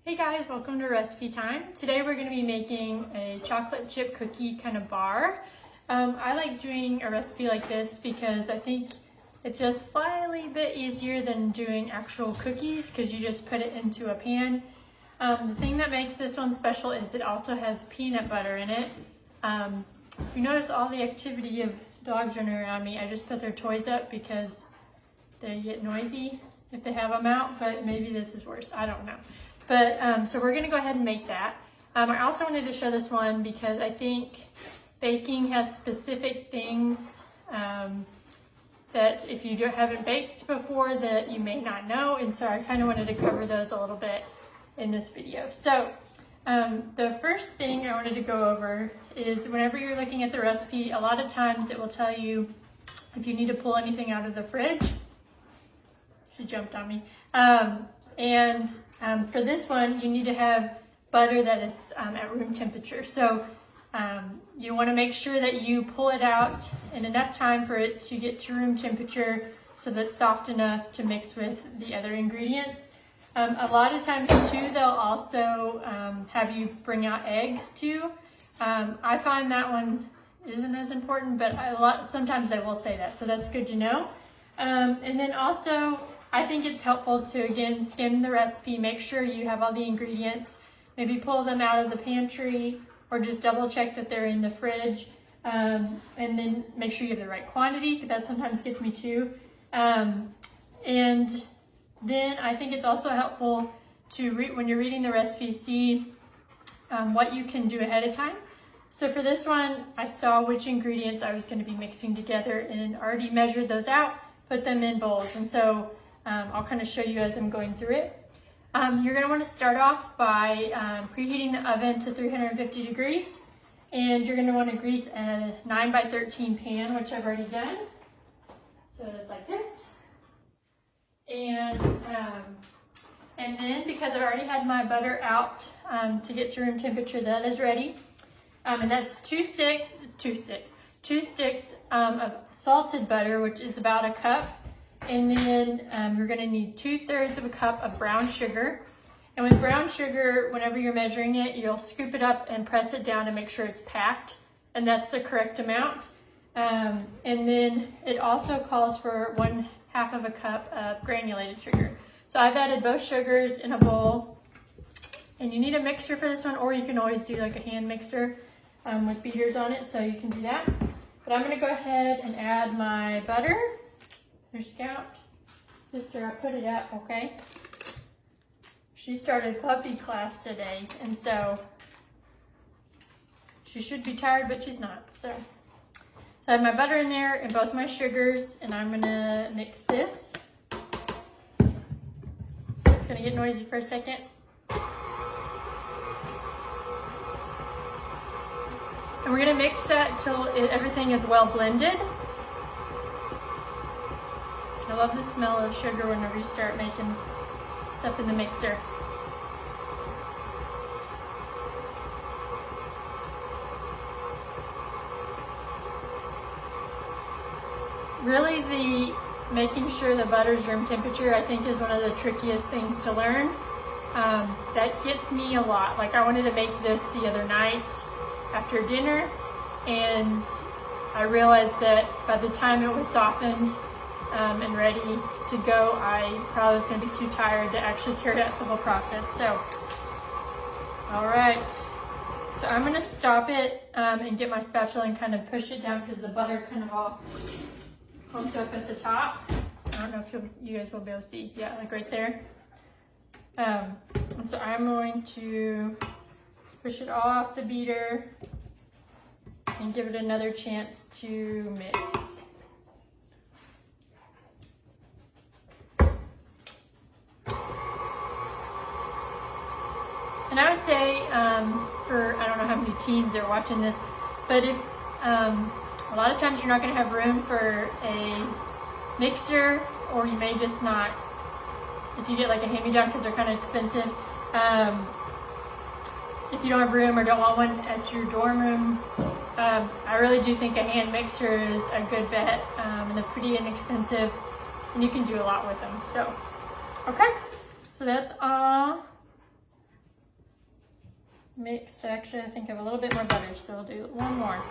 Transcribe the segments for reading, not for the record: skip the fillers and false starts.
Hey guys, welcome to Recipe Time. Today we're going to be making a chocolate chip cookie kind of bar. I like doing a recipe like this because I think it's just slightly bit easier than doing actual cookies because you just put it into a pan. The thing that makes this one special is it also has peanut butter in it. If you notice all the activity of dogs running around me, I just put their toys up because they get noisy if they have them out, but maybe this is worse, I don't know. But so we're gonna go ahead and make that. I also wanted to show this one because I think baking has specific things that if you haven't baked before that you may not know, and so I kind of wanted to cover those a little bit in this video. So the first thing I wanted to go over is whenever you're looking at the recipe, a lot of times it will tell you if you need to pull anything out of the fridge. She jumped on me. For this one, you need to have butter that is at room temperature. So you want to make sure that you pull it out in enough time for it to get to room temperature so that it's soft enough to mix with the other ingredients. A lot of times too, they'll also have you bring out eggs too. I find that one isn't as important, but sometimes they will say that, so that's good to know. And then also, I think it's helpful to, again, skim the recipe, make sure you have all the ingredients, maybe pull them out of the pantry or just double check that they're in the fridge, and then make sure you have the right quantity, because that sometimes gets me too. And then I think it's also helpful to, when you're reading the recipe, see what you can do ahead of time. So for this one, I saw which ingredients I was going to be mixing together and already measured those out, put them in bowls. And so I'll kind of show you as I'm going through it. You're going to want to start off by preheating the oven to 350 degrees. And you're going to want to grease a 9x13 pan, which I've already done. So it's like this. And then because I've already had my butter out to get to room temperature, that is ready. And that's two sticks of salted butter, which is about a cup. And then you're going to need 2/3 of a cup of brown sugar. And with brown sugar, whenever you're measuring it, you'll scoop it up and press it down to make sure it's packed. And that's the correct amount. And then it also calls for 1/2 of a cup of granulated sugar. So I've added both sugars in a bowl. And you need a mixer for this one, or you can always do like a hand mixer with beaters on it, so you can do that. But I'm going to go ahead and add my butter. There's Scout. Sister, I put it out, okay? She started puppy class today, and so she should be tired, but she's not. So I have my butter in there and both my sugars, and I'm gonna mix this. It's gonna get noisy for a second. And we're gonna mix that till everything is well blended. I love the smell of sugar whenever you start making stuff in the mixer. Really, making sure the butter's room temperature, I think, is one of the trickiest things to learn. That gets me a lot. Like, I wanted to make this the other night after dinner, and I realized that by the time it was softened and ready to go, I probably was going to be too tired to actually carry out the whole process. So, all right. So I'm going to stop it and get my spatula and kind of push it down because the butter kind of all clumped up at the top. I don't know if you guys will be able to see. Yeah, like right there. And so I'm going to push it all off the beater and give it another chance to mix. And I would say, I don't know how many teens are watching this, but if a lot of times you're not going to have room for a mixer, or you may just not, if you get like a hand-me-down because they're kind of expensive, if you don't have room or don't want one at your dorm room, I really do think a hand mixer is a good bet, and they're pretty inexpensive, and you can do a lot with them. So, okay, so that's all mixed. Actually, I think I have a little bit more butter, so I'll do one more.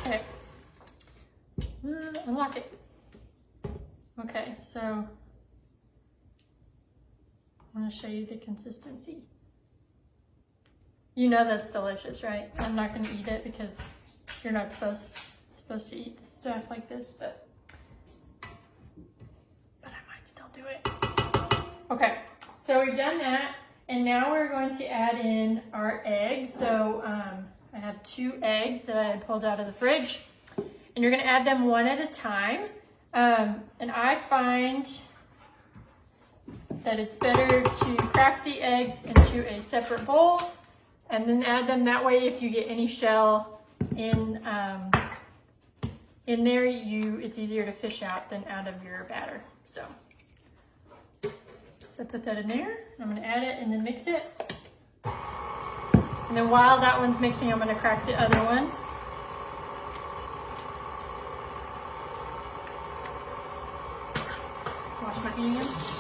Okay. Unlock it. Okay, so I'm going to show you the consistency. You know that's delicious, right? I'm not going to eat it because you're not supposed to eat stuff like this, but I might still do it. Okay, so we've done that, and now we're going to add in our eggs. So I have 2 eggs that I had pulled out of the fridge, and you're going to add them one at a time. And I find that it's better to crack the eggs into a separate bowl and then add them. That way, if you get any shell in there, it's easier to fish out than out of your batter. So I put that in there. I'm going to add it and then mix it. And then while that one's mixing, I'm going to crack the other one. Wash my hands.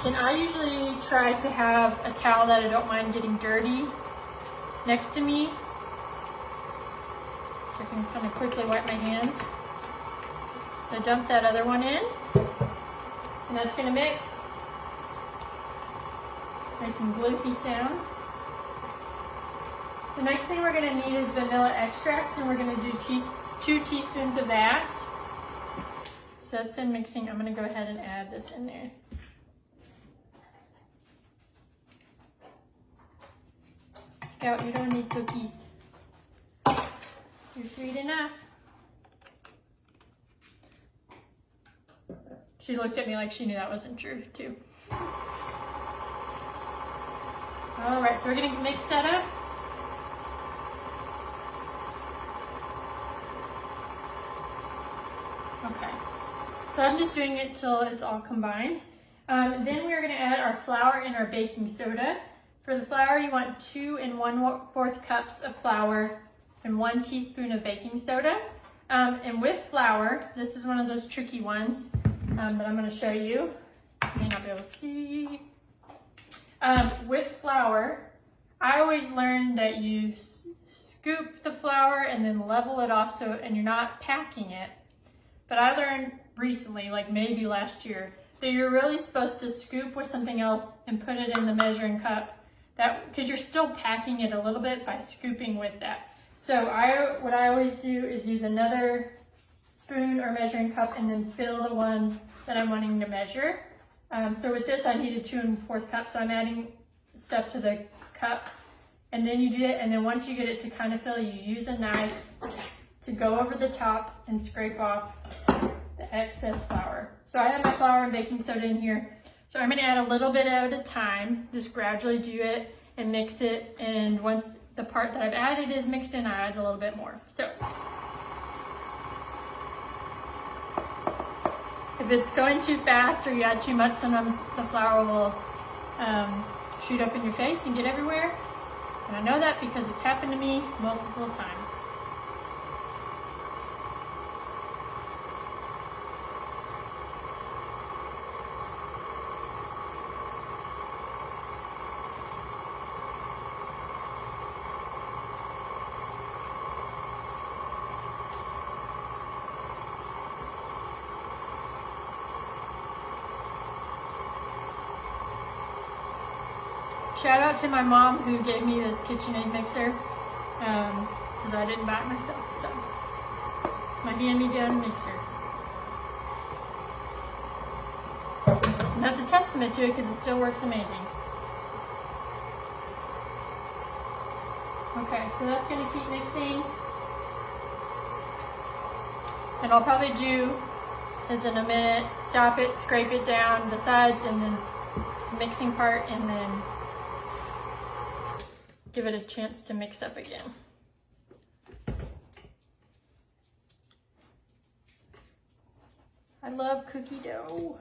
And I usually try to have a towel that I don't mind getting dirty next to me, so I can kind of quickly wipe my hands. So I dump that other one in, and that's going to mix, making gloopy sounds. The next thing we're going to need is vanilla extract, and we're going to do 2 teaspoons of that. So that's in mixing. I'm going to go ahead and add this in there. Scout, you don't need cookies. You're sweet enough. She looked at me like she knew that wasn't true, too. All right, so we're going to mix that up. Okay, so I'm just doing it till it's all combined. Then we're going to add our flour and our baking soda. For the flour, you want 2 1/4 cups of flour and 1 teaspoon of baking soda. And with flour, this is one of those tricky ones that I'm going to show you. You may not be able to see. With flour, I always learned that you scoop the flour and then level it off and you're not packing it. But I learned recently, like maybe last year, that you're really supposed to scoop with something else and put it in the measuring cup, because you're still packing it a little bit by scooping with that. So what I always do is use another spoon or measuring cup and then fill the one that I'm wanting to measure. So with this, I needed 2 1/4 cups, so I'm adding stuff to the cup. And then you do it, and then once you get it to kind of fill, you use a knife to go over the top and scrape off the excess flour. So I have my flour and baking soda in here. So I'm going to add a little bit at a time, just gradually do it and mix it. And once the part that I've added is mixed in, I add a little bit more. So if it's going too fast or you add too much, sometimes the flour will shoot up in your face and get everywhere. And I know that because it's happened to me multiple times. Shout out to my mom who gave me this KitchenAid mixer, because I didn't buy it myself, so it's my hand-me-down mixer. And that's a testament to it because it still works amazing. Okay, so that's going to keep mixing. And I'll probably do is in a minute, stop it, scrape it down the sides, and then the mixing part, and then give it a chance to mix up again. I love cookie dough.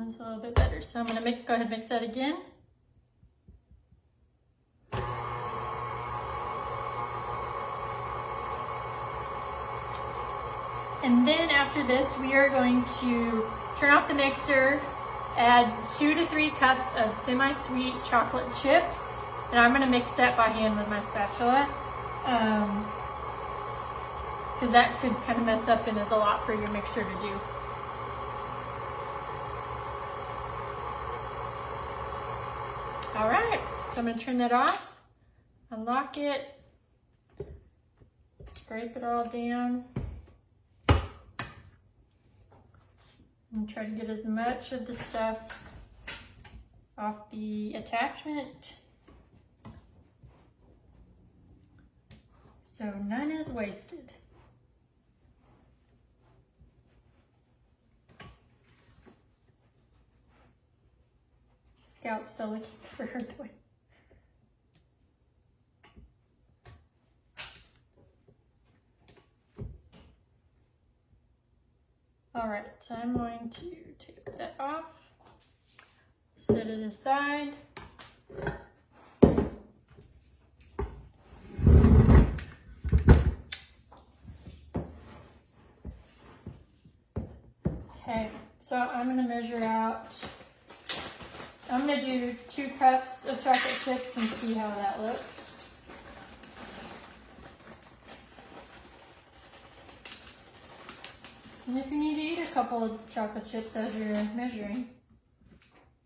one's a little bit better. So I'm gonna go ahead and mix that again. And then after this, we are going to turn off the mixer, add 2 to 3 cups of semi-sweet chocolate chips. And I'm gonna mix that by hand with my spatula. Because that could kind of mess up and is a lot for your mixer to do. All right, so I'm gonna turn that off, unlock it, scrape it all down, and try to get as much of the stuff off the attachment so none is wasted. Scout's still looking for her toy. All right, so I'm going to take that off, set it aside. Okay, so I'm gonna measure out, I'm gonna do 2 cups of chocolate chips and see how that looks. And if you need to eat a couple of chocolate chips as you're measuring,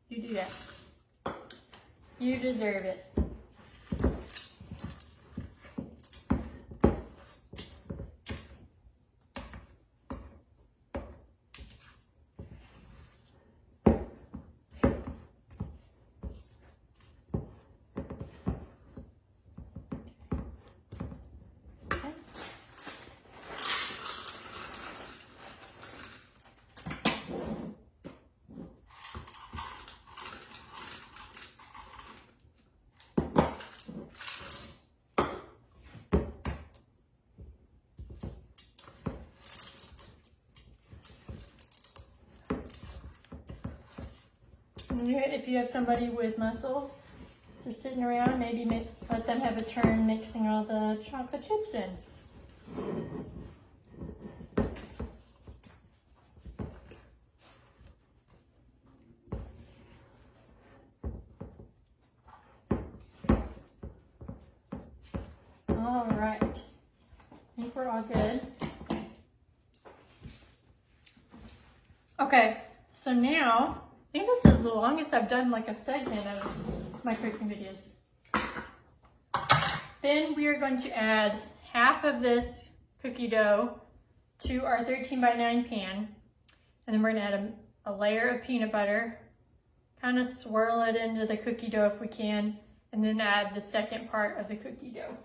you do that. You deserve it. If you have somebody with muscles just sitting around, maybe let them have a turn mixing all the chocolate chips in. All right, I think we're all good. Okay, so now, I think this is the longest I've done like a segment of my cooking videos. Then we are going to add half of this cookie dough to our 13 by 9 pan. And then we're gonna add a layer of peanut butter, kind of swirl it into the cookie dough if we can, and then add the second part of the cookie dough.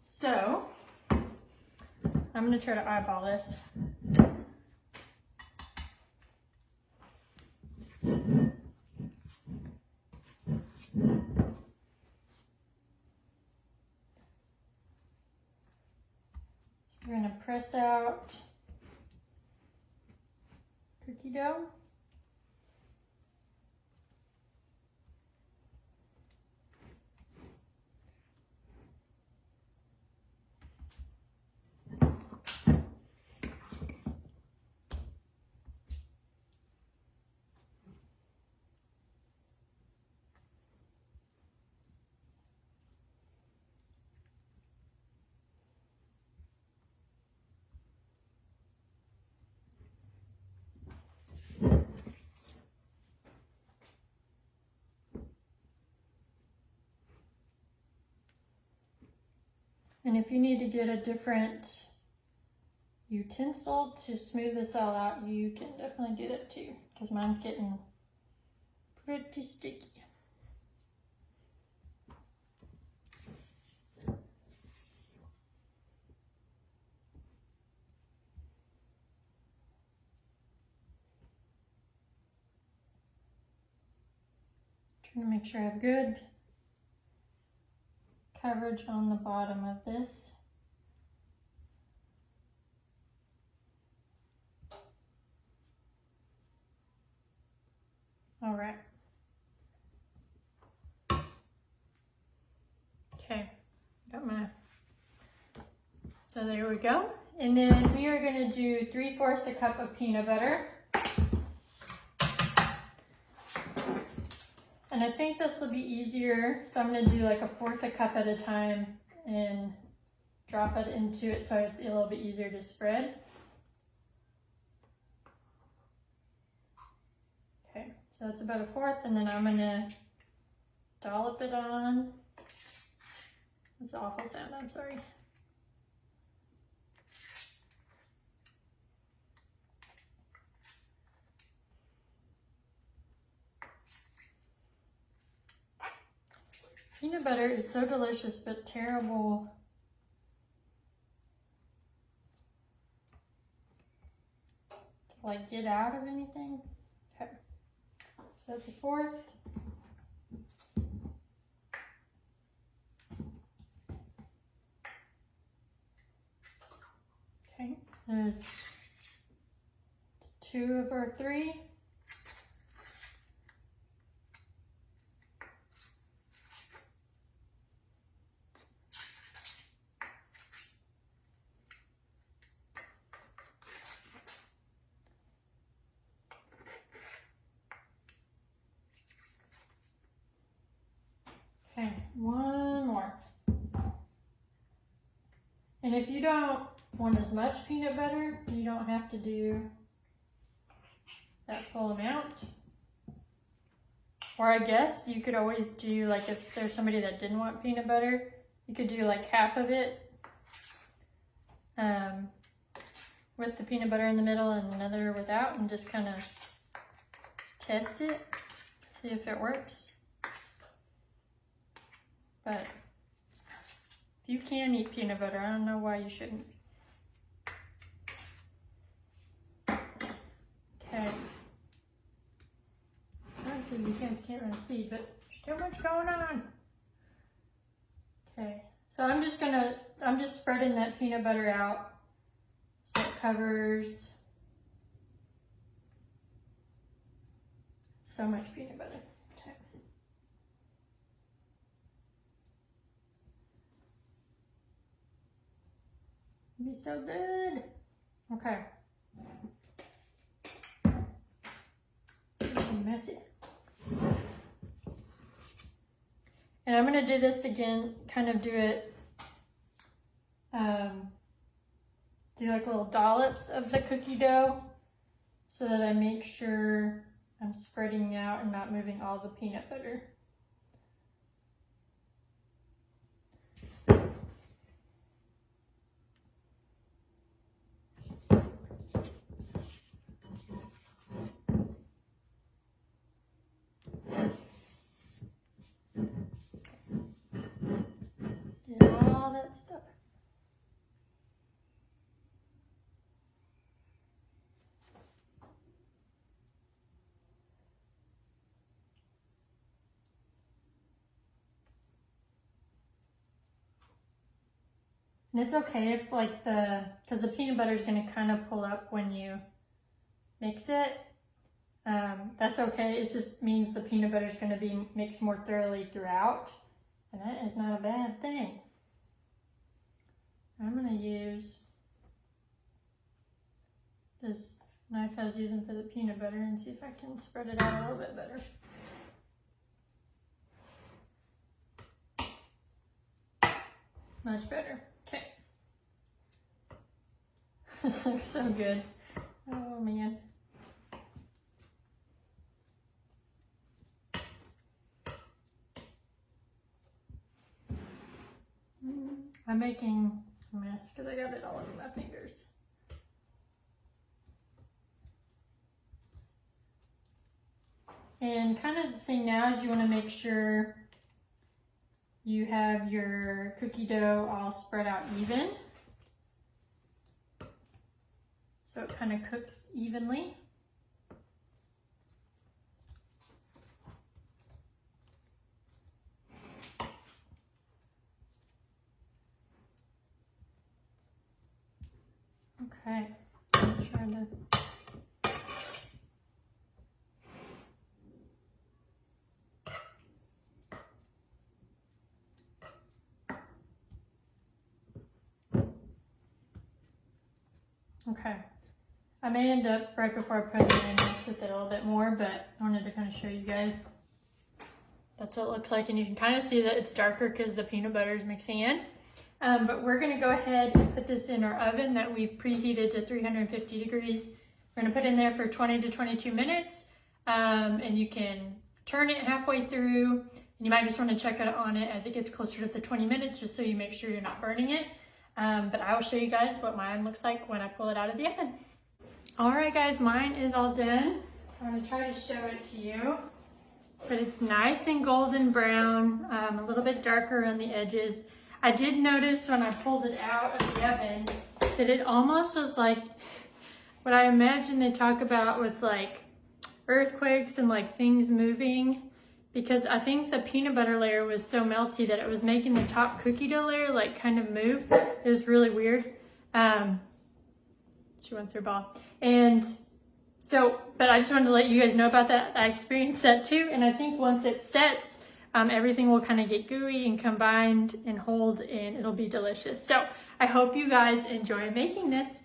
So, I'm gonna try to eyeball this. We're going to press out cookie dough. And if you need to get a different utensil to smooth this all out, you can definitely do that too, because mine's getting pretty sticky. Trying to make sure I have good coverage on the bottom of this. got my, so there we go. And then we are going to do 3/4 a cup of peanut butter. And I think this will be easier, so I'm going to do like 1/4 a cup at a time and drop it into it so it's a little bit easier to spread. Okay, so that's about 1/4, and then I'm going to dollop it on. That's an awful sound, I'm sorry. Peanut butter is so delicious, but terrible. To like get out of anything. Okay, so that's 1/4. Okay, there's 2 of our 3. Okay, 1 more. And if you don't want as much peanut butter, you don't have to do that full amount. Or I guess you could always do, like if there's somebody that didn't want peanut butter, you could do like half of it with the peanut butter in the middle and another without, and just kind of test it, see if it works. But if you can eat peanut butter, I don't know why you shouldn't. Okay. You guys can't really see, but there's too much going on. Okay, so I'm just spreading that peanut butter out so it covers so much peanut butter. Okay. It'll be so good. Okay. It's messy. And I'm going to do this again, kind of do it, do like little dollops of the cookie dough so that I make sure I'm spreading out and not moving all the peanut butter. All that stuff. And it's okay if like because the peanut butter is going to kind of pull up when you mix it. That's okay. It just means the peanut butter is going to be mixed more thoroughly throughout. And that is not a bad thing. I'm going to use this knife I was using for the peanut butter and see if I can spread it out a little bit better. Much better. Okay. This looks so good. Oh man. I'm making a mess because I got it all over my fingers. And kind of the thing now is you want to make sure you have your cookie dough all spread out even, so it kind of cooks evenly. Okay, I'm trying to. Okay. I may end up right before I put it in mess with it a little bit more, but I wanted to kind of show you guys. That's what it looks like, and you can kind of see that it's darker because the peanut butter is mixing in. But we're gonna go ahead and put this in our oven that we preheated to 350 degrees. We're gonna put in there for 20 to 22 minutes, and you can turn it halfway through, and you might just wanna check on it as it gets closer to the 20 minutes, just so you make sure you're not burning it. But I will show you guys what mine looks like when I pull it out of the oven. All right, guys, mine is all done. I'm gonna try to show it to you. But it's nice and golden brown, a little bit darker on the edges. I did notice when I pulled it out of the oven that it almost was like what I imagine they talk about with like earthquakes and like things moving, because I think the peanut butter layer was so melty that it was making the top cookie dough layer like kind of move. It was really weird. She wants her ball. And so, but I just wanted to let you guys know about that. I experienced that too. And I think once it sets, everything will kind of get gooey and combined and hold, and it'll be delicious. So I hope you guys enjoy making this.